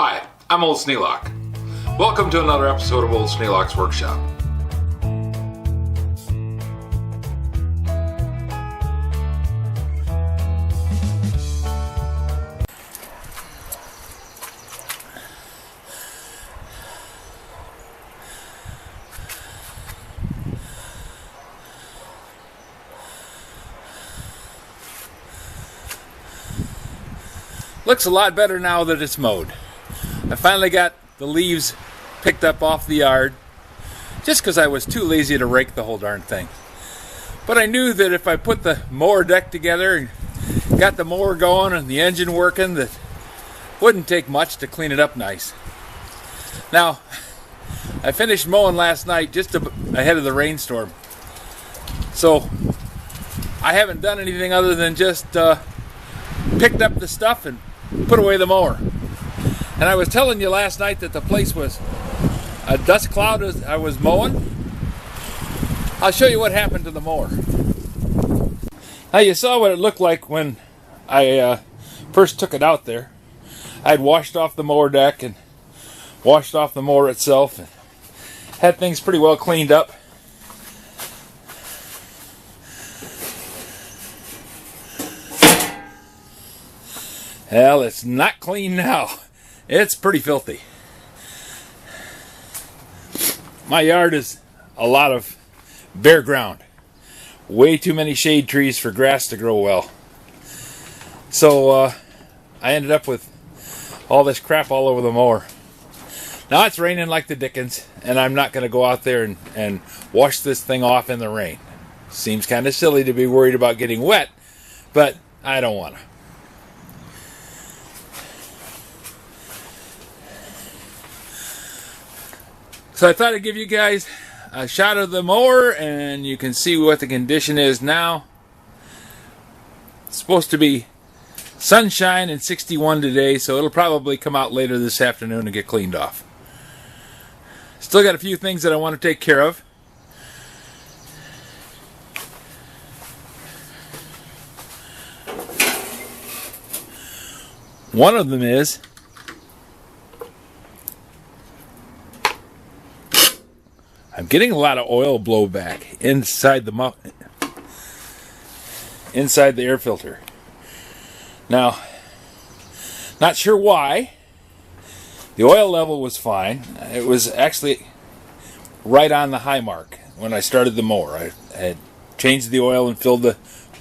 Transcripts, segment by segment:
Hi, I'm Old Sneelock. Welcome to another episode of Old Sneelock's Workshop. Looks a lot better now that it's mowed. I finally got the leaves picked up off the yard just because I was too lazy to rake the whole darn thing. But I knew that if I put the mower deck together and got the mower going and the engine working, that wouldn't take much to clean it up nice. Now, I finished mowing last night just ahead of the rainstorm. So I haven't done anything other than just picked up the stuff and put away the mower. And I was telling you last night that the place was a dust cloud as I was mowing. I'll show you what happened to the mower. Now you saw what it looked like when I first took it out there. I'd washed off the mower deck and washed off the mower itself and had things pretty well cleaned up. Well, it's not clean now. It's pretty filthy. My yard is a lot of bare ground. Way too many shade trees for grass to grow well. So I ended up with all this crap all over the mower. Now it's raining like the dickens, and I'm not going to go out there and wash this thing off in the rain. Seems kind of silly to be worried about getting wet, but I don't want to. So I thought I'd give you guys a shot of the mower and you can see what the condition is now. It's supposed to be sunshine and 61 today, so it'll probably come out later this afternoon and get cleaned off. Still got a few things that I want to take care of. One of them is I'm getting a lot of oil blowback inside the air filter. Now, not sure why. The oil level was fine. It was actually right on the high mark when I started the mower. I had changed the oil and filled the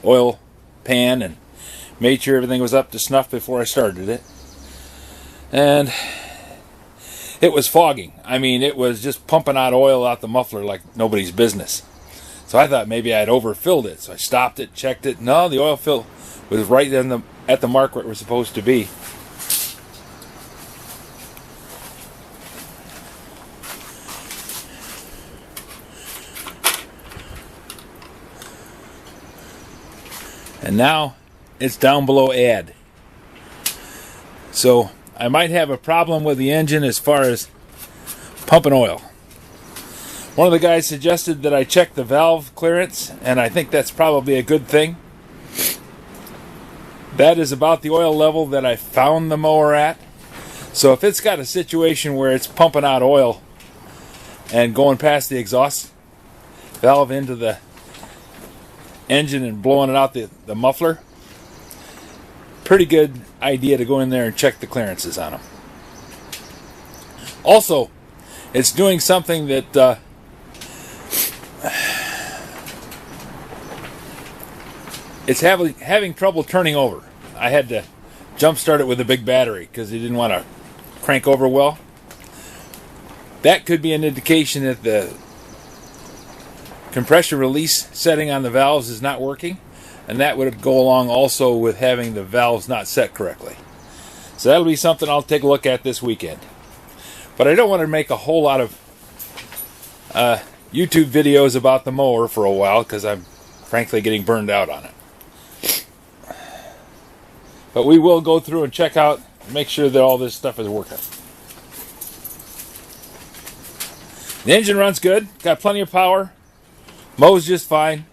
oil pan and made sure everything was up to snuff before I started it. And it was fogging. I mean, it was just pumping out oil out the muffler like nobody's business. So I thought maybe I'd overfilled it. So I stopped it, checked it. No, the oil fill was right at the mark where it was supposed to be. And now it's down below add. So I might have a problem with the engine as far as pumping oil. One of the guys suggested that I check the valve clearance, and I think that's probably a good thing. That is about the oil level that I found the mower at. So if it's got a situation where it's pumping out oil and going past the exhaust valve into the engine and blowing it out the muffler, pretty good idea to go in there and check the clearances on them. Also, it's doing something that it's having trouble turning over. I had to jump start it with a big battery because it didn't want to crank over well. That could be an indication that the compression release setting on the valves is not working. And that would go along also with having the valves not set correctly. So that'll be something I'll take a look at this weekend. But I don't want to make a whole lot of YouTube videos about the mower for a while because I'm frankly getting burned out on it. But we will go through and check out and make sure that all this stuff is working. The engine runs good, got plenty of power, mows just fine,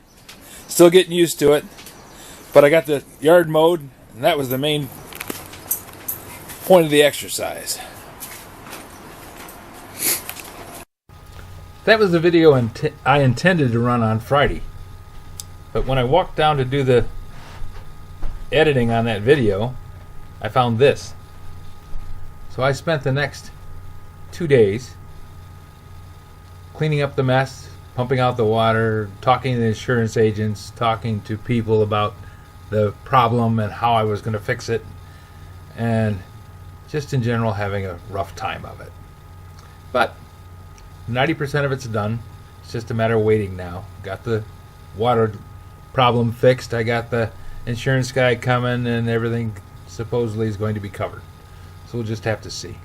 still getting used to it. But I got the yard mowed, and that was the main point of the exercise. That was the video I intended to run on Friday. But when I walked down to do the editing on that video, I found this. So I spent the next 2 days cleaning up the mess, pumping out the water, talking to the insurance agents, talking to people about the problem and how I was going to fix it, and just in general having a rough time of it. But 90% of it's done. It's just a matter of waiting now. Got the water problem fixed. I got the insurance guy coming, and everything supposedly is going to be covered. So we'll just have to see.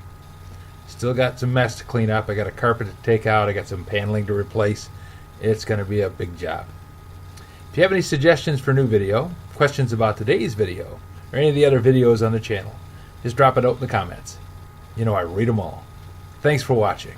Still got some mess to clean up. I got a carpet to take out. I got some paneling to replace. It's going to be a big job. If you have any suggestions for new video, questions about today's video, or any of the other videos on the channel, just drop it out in the comments. You know I read them all. Thanks for watching.